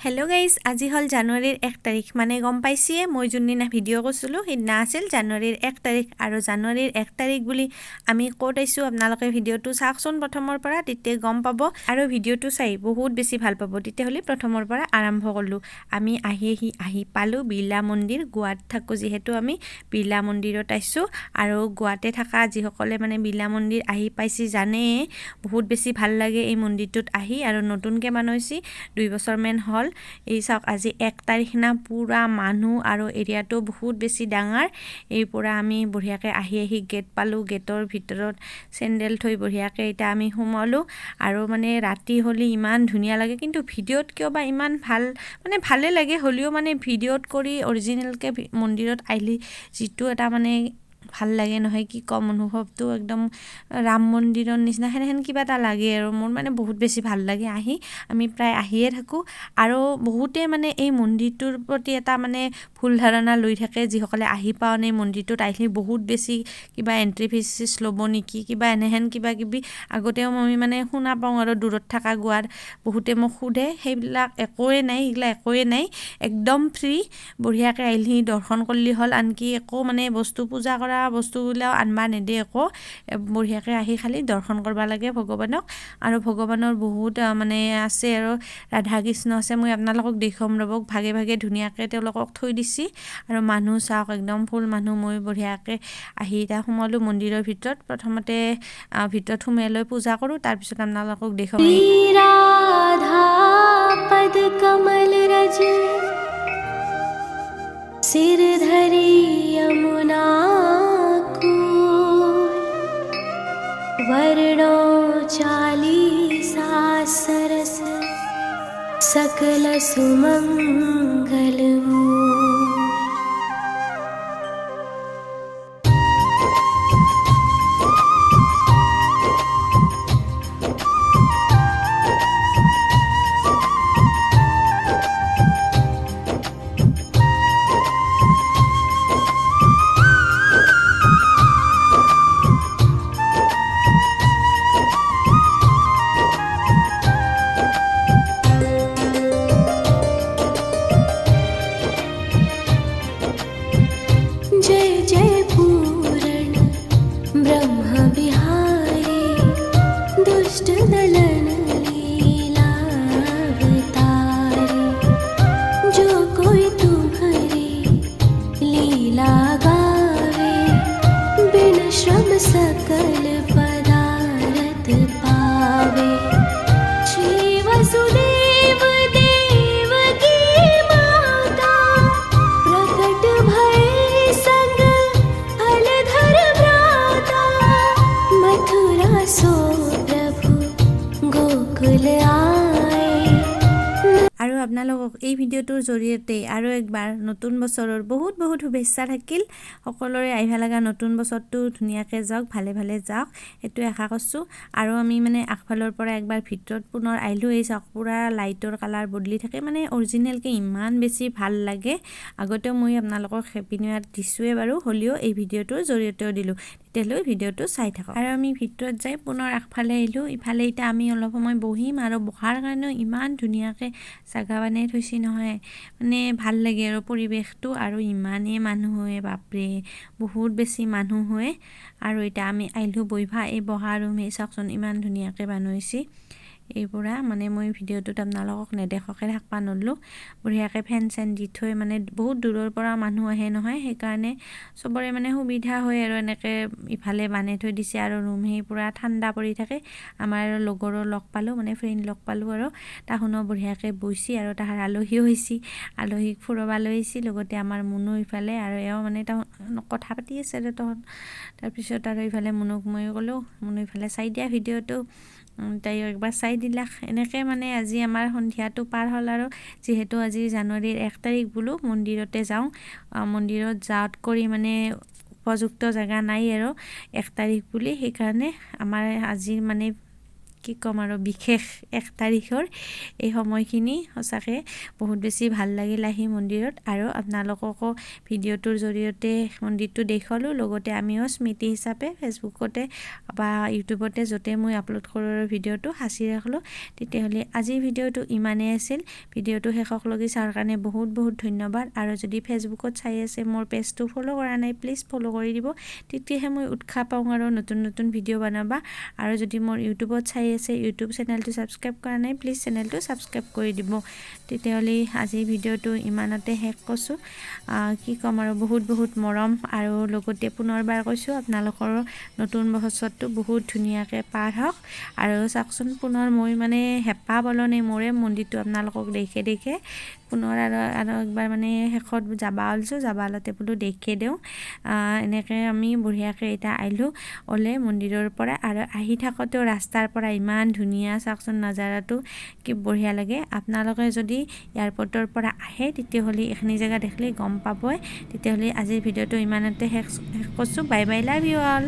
hello guys আজি হল জানুৱাৰীৰ 1 তাৰিখ মানে গম পাইছিয়ে মই যোনদিনা ভিডিঅ' কৰিছিলো সেইদিনা আছিল জানুৱাৰীৰ 1 তাৰিখ আৰু জানুৱাৰীৰ 1 তাৰিখ বুলি আমি ক'ত আইছো আপোনালোকে ভিডিঅ'টো চাওকচোন প্ৰথমৰ পৰা তেতিয়া গম পাব আৰু ভিডিঅ'টো চাই বহুত বেছি ভাল পাব তেতিয়া হলি প্ৰথমৰ পৰা আৰম্ভ কৰলো আমি আহি পালো বিৰলা মন্দিৰ গুৱাত থাকো যেহেতু আমি বিৰলা মন্দিৰত আইছো আৰু গুৱাতে থাকা যিসকলে মানে বিৰলা মন্দিৰ আহি পাইছি জানে বহুত বেছি ভাল লাগে এই মন্দিৰটোত আহি আৰু নতুনকে বানাইছি 2 বছৰ মান হল এই চাওক আজি 1 তাৰিখ না পুৰা মানুহ আৰু এৰিয়াটো বহুত বেছি ডাঙৰ এই পুৰা আমি বঢ়িয়াকে আহি গেট পালো গেটৰ ভিতৰত স্যান্ডেল থৈ বঢ়িয়াকে এটা আমি সোমালো আৰু মানে ৰাতি হলি ইমান ধুনিয়া লাগে কিন্তু ভিডিঅ'ত কিয়বা ইমান ভাল মানে ভালে লাগে হলিও মানে ভিডিঅ'ত কৰি অৰিজিনাল কে মন্দিৰত আইলি জিতু এটা মানে ভাল লাগে নহয় কি কম অনুভৱটো একদম ৰাম মন্দিৰৰ নিচিনা হেন কিবা এটা লাগে আৰু মোৰ মানে বহুত বেছি ভাল লাগে আহি আমি প্ৰায় আহিয়ে থাকো আৰু বহুতে মানে এই মন্দিৰটোৰ প্ৰতি এটা মানে ভুল ধাৰণা লৈ থাকে যিসকলে আহি পাও নাই মন্দিৰটোত আইলি বহুত বেছি কিবা এন্ট্ৰি ফিস লব নেকি কিবা এনেহেন কিবা কিবি আগতেও আমি মানে শুনা পাও আৰু দূৰত থাকা গুৱাৰ বহুতে মোক খুদে সেইবিলাক একোৱে নাই একদম ফ্ৰী বঢ়িয়াকে আইলি দৰ্শন কৰলি হল আনকি একো মানে বস্তু পূজা কৰা বস্তুগুলা আনবা নেদে একো বঢ়িয়াকে আহি খালি দৰ্শন কৰবা লাগে ভগৱানক আৰু ভগৱানৰ বহুত মানে আছে আৰু ৰাধা কৃষ্ণ আছে মই আপোনালোকক দেখম ৰবক ভাগে ভাগে ধুনিয়াকে তেওঁলোকক থৈ দিছি আৰু মানুহ চাওক একদম ফুল মানুহ মই বঢ়িয়াকে আহি এটা সোমালো মন্দিৰৰ ভিতৰত প্ৰথমতে ভিতৰত সোমাই লৈ পূজা কৰো তাৰ পিছত আপোনালোকক দেখম राधा पद कमल रज सिर धरि यमुना वर्णो चालीसा सरस सकल सुमंगल जय जय पूरण ब्रह्म बिहारी दुष्ट दलन लीला अवतारी जो कोई तुम्हारी लीला गावे बिन श्रम सकल पदारथ पावे श्री वसुदेव देव की माता प्रकट भय संग हलधर भ्राता मथुरा सो प्रभु गोकुल आए আৰু আপোনালোকক এই ভিডিঅ'টোৰ জৰিয়তে আৰু একবাৰ নতুন বছৰৰ বহুত শুভেচ্ছা থাকিল সকলোৰে আইভা লাগা নতুন বছৰটো ধুনিয়াকে যাওক ভালে ভালে যাওক এটো আশা কৰছো আৰু আমি মানে আগফালৰ পৰা একবাৰ ভিতৰত পুনৰ আইলো এই চাওক পুৰা লাইটৰ কালাৰ বদলি থাকে মানে অৰিজিনাল কে ইমান বেছি ভাল লাগে আগতে মই আপোনালোকক হেপি নিউ ইয়াৰ দিছোৱে বাৰু হলিও এই ভিডিঅ'টোৰ জৰিয়তেও দিলো তেতিয়ালৈ ভিডিঅ'টো চাই থাকক আৰু আমি ভিতৰত যাই পুনৰ আগফালে আইলো ইফালে এটা আমি অলপ সময় বহিম আৰু বহাৰ কাৰণে ইমান ধুনিয়াকে জাগা বানাই থৈছি নহয় মানে ভাল লাগে আৰু পৰিবেশটো আৰু ইমানে মানুহ হয় বাপৰে বহুত বেছি মানুহ হয় আৰু এটা আমি আইলো বইভা এই বহা ৰুম এই চাকচোন ইমান ধুনিয়াকে বানাইছি এই পুৰা মানে মই ভিডিঅ'টোত আপোনালোকক নেদেখকে থাকবা নৰলো বঢ়িয়াকে ফেন চেন দি থৈ মানে বহুত দূৰৰ পৰা মানুহ আহে নহয় সেইকাৰণে সবৰে মানে সুবিধা হয় আৰু এনেকে ইফালে বানাই থৈ দিছে আৰু ৰুম হে পুৰা ঠাণ্ডা পৰি থাকে আমাৰ লগৰৰ লগ পালো মানে ফ্ৰেন্ড লগ পালো আৰু তাহুনো বঢ়িয়াকে বইছি আৰু তাহাৰ আলহীও হৈছি আলহীক ফুৰবা লৈছি লগতে আমাৰ মুনু ইফালে আৰু এও মানে তা কথা পাতি আছে তাৰ পিছত আৰু ইফালে মুনুক মই কলো মুনু ইফালে চাই দিয়া ভিডিঅ'টো তাই একবাৰ চাই দিলাক এনেকে মানে আজি আমাৰ সন্ধিয়াটো পাৰ হল আৰু যেহেতু আজি জানুৱাৰীৰ 1 তাৰিখ বুলো মন্দিৰতে যাও মন্দিৰত যাওত কৰি মানে উপযুক্ত জায়গা নাই আৰু 1 তাৰিখ বুলি সেইকাৰণে আমাৰ আজি মানে কি ক'ম আৰু বিশেষ 1 তাৰিখৰ এই সময়খিনি সঁচাকৈ বহুত বেছি ভাল লাগিল আহি মন্দিৰত আৰু আপোনালোককো ভিডিঅ'টোৰ জৰিয়তে মন্দিৰটো দেখুৱালোঁ লগতে আমিও স্মৃতি হিচাপে ফেচবুকতে বা ইউটিউবতে য'তে মই আপলোড কৰোঁ ভিডিঅ'টো সাঁচি ৰাখিলোঁ তেতিয়াহ'লে আজিৰ ভিডিঅ'টো ইমানেই আছিল ভিডিঅ'টো শেষলৈকে চোৱাৰ কাৰণে বহুত বহুত ধন্যবাদ আৰু যদি ফেচবুকত চাই আছে মোৰ পেজটো ফ'ল' কৰা নাই প্লিজ ফ'ল' কৰি দিব তেতিয়াহে মই উৎসাহ পাওঁ আৰু নতুন নতুন ভিডিঅ' বনাবা আৰু যদি মোৰ ইউটিউবত চাই আছে ইউটিউব চেনেলটো ছাবস্ক্ৰাইব কৰা নাই প্লিজ চেনেলটো ছাবস্ক্ৰাইব কৰি দিব তেতিয়াহ'লে আজিৰ ভিডিঅ'টো ইমানতে শেষ কৰিছোঁ কি ক'ম আৰু বহুত বহুত মৰম আৰু লগতে পুনৰবাৰ কৈছোঁ আপোনালোকৰ নতুন বছৰটো বহুত ধুনীয়াকৈ পাৰ হওক আৰু চাওকচোন পুনৰ মই মানে হেঁপাহ পলনে মোৰে মন্দিৰটো আপোনালোকক দেখে পুনৰ আৰু একবাৰ মানে শেষত যাবা ওলছোঁ যাবা ওলতে বোলো দেখে দিওঁ এনেকৈ আমি বঢ়িয়াকৈ এতিয়া আহিলোঁ ওলে মন্দিৰৰ পৰা আৰু আহি থাকোঁতেও ৰাস্তাৰ পৰা ইমান ধুনীয়া চাওকচোন নাজাৰাটো কি বঢ়িয়া লাগে আপোনালোকে যদি এয়াৰপৰ্টৰ পৰা আহে তেতিয়াহ'লে এইখিনি জেগা দেখিলে গম পাবই তেতিয়াহ'লে আজিৰ ভিডিঅ'টো ইমানতে শেষ কৰিছোঁ bye bye love you all